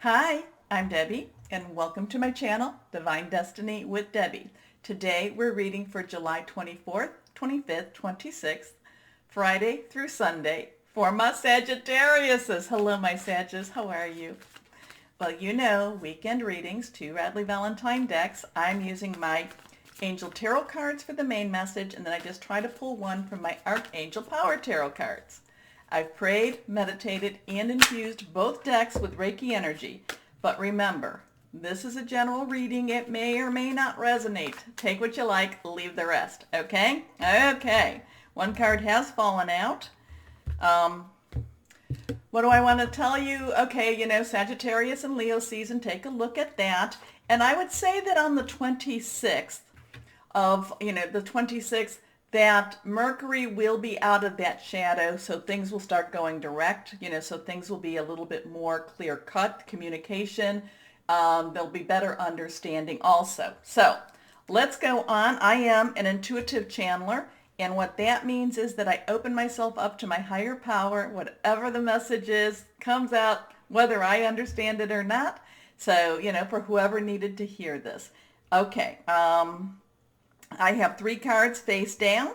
Hi, I'm Debbie, and welcome to my channel, Divine Destiny with Debbie. Today we're reading for July 24th, 25th, 26th, Friday through Sunday for my Sagittariuses. Hello, my Sagittarius. How are you? Well, you know, weekend readings, 2 Radley Valentine decks. I'm using my Angel Tarot cards for the main message, and then I just try to pull one from my Archangel Power Tarot cards. I've prayed, meditated, and infused both decks with Reiki energy. But remember, this is a general reading. It may or may not resonate. Take what you like, leave the rest. Okay? Okay. One card has fallen out. What do I want to tell you? Okay, you know, Sagittarius and Leo season, take a look at that. And I would say that on the 26th, the 26th, that Mercury will be out of that shadow, so things will start going direct, so things will be a little bit more clear-cut communication. There'll be better understanding also. So let's go on. I am an intuitive channeler, and what that means is that I open myself up to my higher power. Whatever the message is comes out, whether I understand it or not. So, for whoever needed to hear this. Okay. I have 3 cards face down.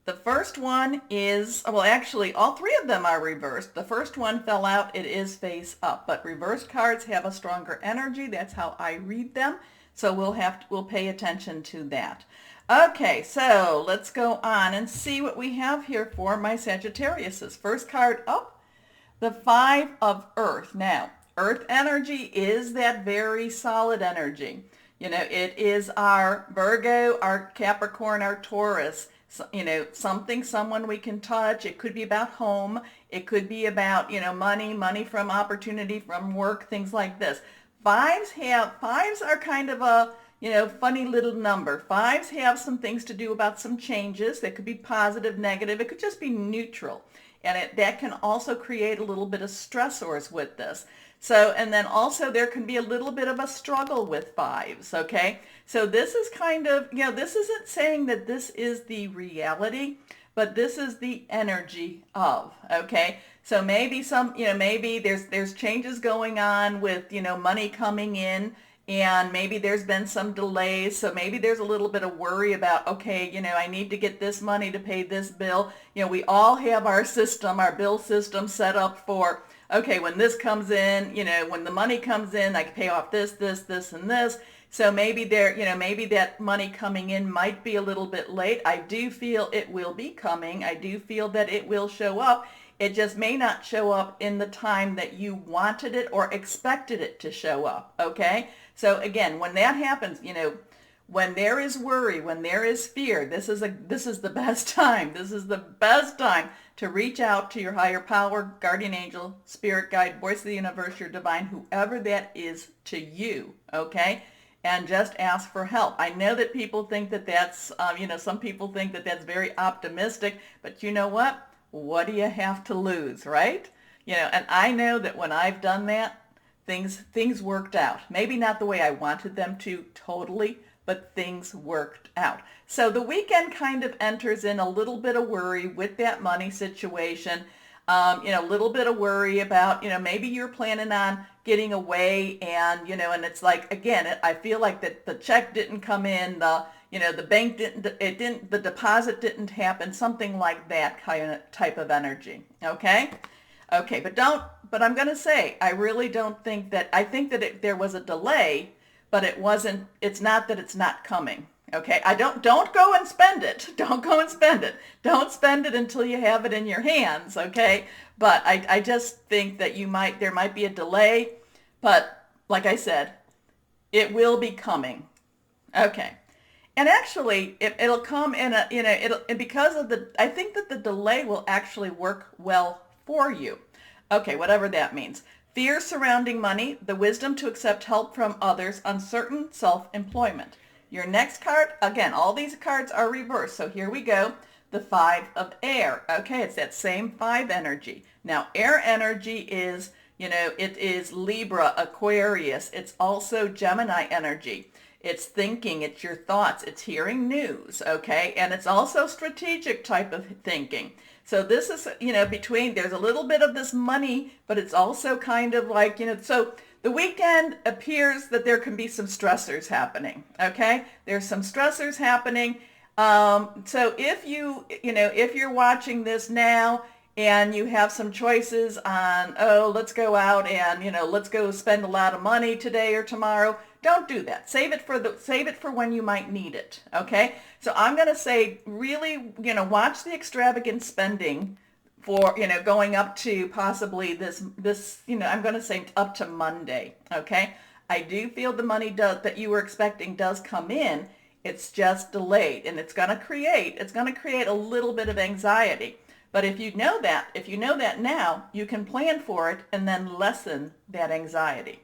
The first one is, well, actually, all 3 of them are reversed. The first one fell out. It is face up, but reversed cards have a stronger energy. That's how I read them. So we'll pay attention to that. Okay, so let's go on and see what we have here for my Sagittariuses. First card up, the 5 of Earth. Now, Earth energy is that very solid energy. It is our Virgo, our Capricorn, our Taurus, someone we can touch. It could be about home. It could be about, money from opportunity, from work, things like this. Fives are kind of a, funny little number. Fives have some things to do about some changes. They could be positive, negative. It could just be neutral. And that can also create a little bit of stressors with this. So, and then also there can be a little bit of a struggle with fives, okay? So this is kind of, this isn't saying that this is the reality, but this is the energy of, okay? So maybe maybe there's changes going on with, money coming in, and maybe there's been some delays. So maybe there's a little bit of worry about, okay, I need to get this money to pay this bill. We all have our bill system set up for, okay, when this comes in, when the money comes in, I can pay off this, and this. So maybe maybe that money coming in might be a little bit late. I do feel it will be coming. I do feel that it will show up. It just may not show up in the time that you wanted it or expected it to show up, okay? So again, when that happens, when there is worry, when there is fear, this is the best time. This is the best time to reach out to your higher power, guardian angel, spirit guide, voice of the universe, your divine, whoever that is to you, okay? And just ask for help. I know that people think that that's, some people think that that's very optimistic, but you know what? What do you have to lose, right? And I know that when I've done that, things worked out. Maybe not the way I wanted them to totally, but things worked out. So the weekend kind of enters in a little bit of worry with that money situation. A little bit of worry about, maybe you're planning on getting away and, and it's like, again, I feel like that the check didn't come in, the bank the deposit didn't happen, something like that type of energy. Okay? Okay, but I'm going to say, I really don't think that, I think that there was a delay, but it's not that it's not coming. Okay, don't go and spend it. Don't go and spend it. Don't spend it until you have it in your hands, okay? But I just think that there might be a delay, but like I said, it will be coming. Okay. And actually, it'll come in because of I think that the delay will actually work well for you. Okay, whatever that means. Fear surrounding money, the wisdom to accept help from others, uncertain self-employment. Your next card, again, all these cards are reversed. So here we go. The 5 of air. Okay, it's that same 5 energy. Now, air energy is, it is Libra, Aquarius. It's also Gemini energy. It's thinking, it's your thoughts, it's hearing news, okay? And it's also strategic type of thinking. So this is, there's a little bit of this money, but it's also kind of like, so the weekend appears that there can be some stressors happening. Okay, there's some stressors happening. So if you're watching this now and you have some choices on, oh, let's go out and, let's go spend a lot of money today or tomorrow, don't do that. Save it for when you might need it. Okay. So I'm going to say really, watch the extravagant spending for, going up to possibly this, I'm going to say up to Monday. Okay. I do feel the money that you were expecting does come in. It's just delayed, and it's going to create a little bit of anxiety. But if you know that now, you can plan for it and then lessen that anxiety.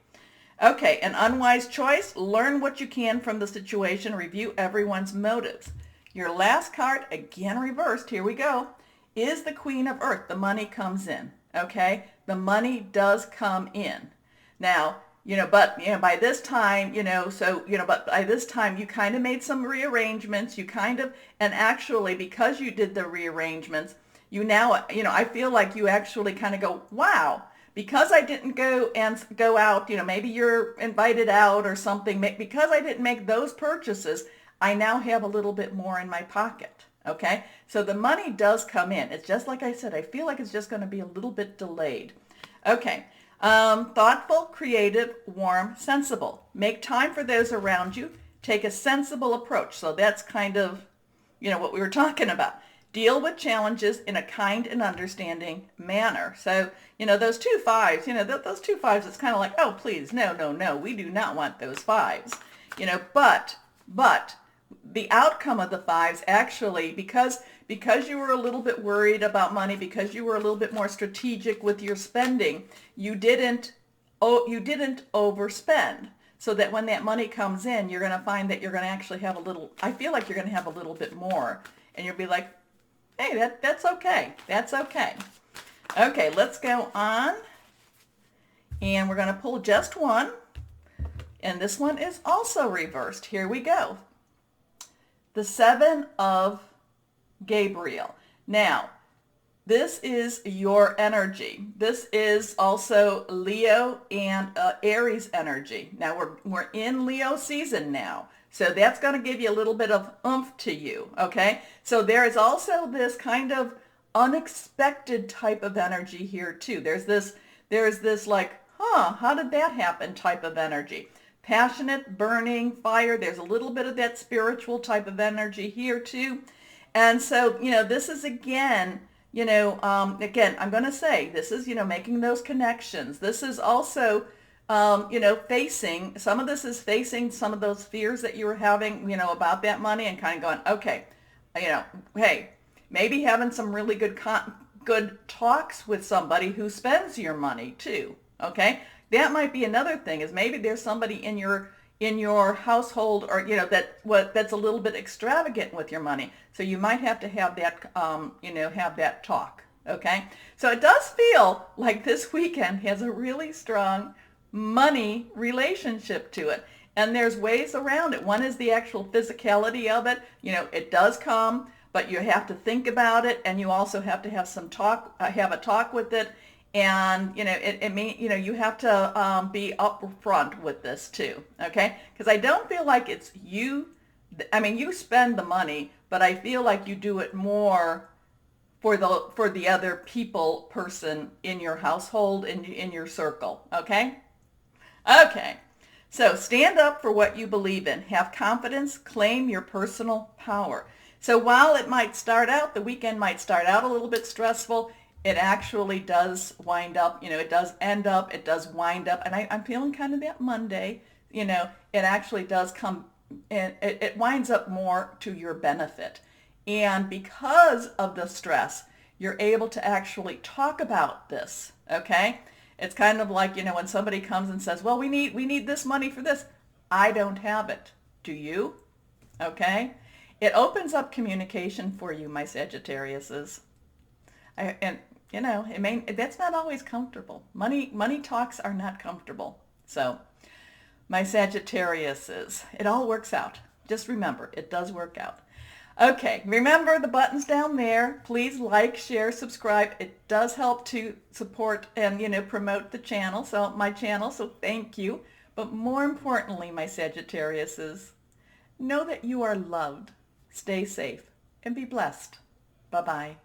Okay, an unwise choice. Learn what you can from the situation. Review everyone's motives. Your last card, again reversed, here we go, is the Queen of Earth. The money comes in, okay? The money does come in. Now, but by this time, but by this time you kind of made some rearrangements. And actually, because you did the rearrangements, I feel like you actually kind of go, wow, because I didn't go out, maybe you're invited out or something, because I didn't make those purchases, I now have a little bit more in my pocket. Okay. So the money does come in. It's just like I said, I feel like it's just going to be a little bit delayed. Okay. Thoughtful, creative, warm, sensible. Make time for those around you. Take a sensible approach. So that's kind of, what we were talking about. Deal with challenges in a kind and understanding manner. So, those 2 5s, those 2 5s, it's kind of like, oh, please, no, we do not want those 5s. But the outcome of the 5s actually, because you were a little bit worried about money, because you were a little bit more strategic with your spending, you didn't overspend. So that when that money comes in, you're going to find that you're going to actually have I feel like you're going to have a little bit more, and you'll be like, hey, that's okay. That's okay. Okay, let's go on. And we're going to pull just one. And this one is also reversed. Here we go. The 7 of Gabriel. Now, this is your energy. This is also Leo and Aries energy. Now, we're in Leo season now. So that's going to give you a little bit of oomph to you, okay? So there is also this kind of unexpected type of energy here too. There's this like, how did that happen type of energy. Passionate, burning, fire. There's a little bit of that spiritual type of energy here too. And so, this is again, again, I'm going to say this is, making those connections. This is also facing some of those fears that you were having, about that money, and kind of going, okay, hey, maybe having some really good talks with somebody who spends your money too. Okay. That might be another thing, is maybe there's somebody in your household, or, that's a little bit extravagant with your money. So you might have to have that, have that talk. Okay. So it does feel like this weekend has a really strong money relationship to it. And there's ways around it. One is the actual physicality of it. It does come, but you have to think about it, and you also have to have have a talk with it. And, you have to be upfront with this too. Okay. Because I don't feel like it's you. I mean, you spend the money, but I feel like you do it more for the other person in your household, in your circle. Okay. Okay, so stand up for what you believe in. Have confidence. Claim your personal power. So while the weekend might start out a little bit stressful, it actually does wind up, it does end up, it does wind up. And I'm feeling kind of that Monday, it actually does come, and it winds up more to your benefit. And because of the stress, you're able to actually talk about this, okay? It's kind of like, when somebody comes and says, well, we need this money for this. I don't have it. Do you? Okay. It opens up communication for you, my Sagittariuses. That's not always comfortable. Money talks are not comfortable. So my Sagittariuses, it all works out. Just remember, it does work out. Okay, remember the buttons down there. Please like, share, subscribe. It does help to support and, promote the channel, my channel, so thank you. But more importantly, my Sagittariuses, know that you are loved. Stay safe and be blessed. Bye-bye.